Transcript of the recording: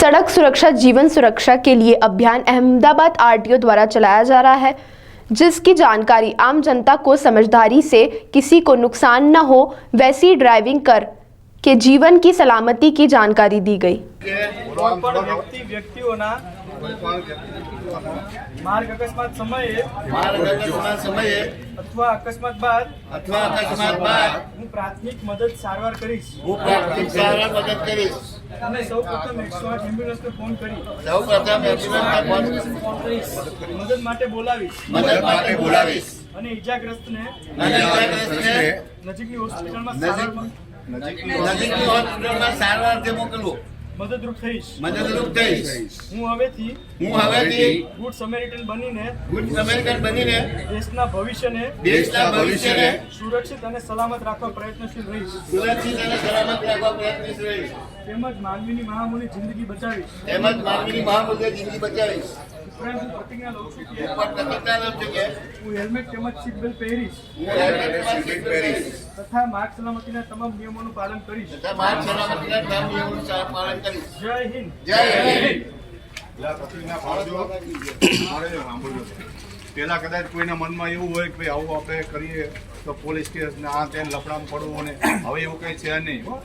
सड़क सुरक्षा जीवन सुरक्षा के लिए अभियान अहमदाबाद आरटीओ द्वारा चलाया जा रहा है, जिसकी जानकारी आम जनता को समझदारी से किसी को नुकसान न हो वैसी ड्राइविंग कर के जीवन की सलामती की जानकारी दी गई। मार्ग अकस्मात समये अथवा अकस्मात बाद હું પ્રાથમિક મદદ સારવાર કરીશ અને સૌપ્રથમ 108 એમ્બ્યુલન્સને ફોન કરી મદદ માટે બોલાવીશ અને ઈજાગ્રસ્તને નજીકની હોસ્પિટલમાં સારવાર મોકલવું મદદરૂપ થઈશ। હું હવેથી ગુડ સમેરિટન બનીને દેશના ભવિષ્યને સુરક્ષિત અને સલામત રાખવા પ્રયત્નશીલ રહીશ તેમજ માનવીની મહામૂલ્ય જિંદગી બચાવીશ। ઉપરાંત હું પ્રતિજ્ઞા લઉં છું કે હું હેલ્મેટ તેમજ સીટ બેલ્ટ પહેરીશ તથા માર્ગ સલામતીના તમામ નિયમોનું પાલન કરીશ। જય હિન્દ। પેલા કદાચ કોઈના મનમાં એવું હોય કે ભાઈ આવું આપણે કરીએ તો પોલીસ કેસ ને આ તેને લફડામાં પડવું, અને હવે એવું કઈ છે નહીં।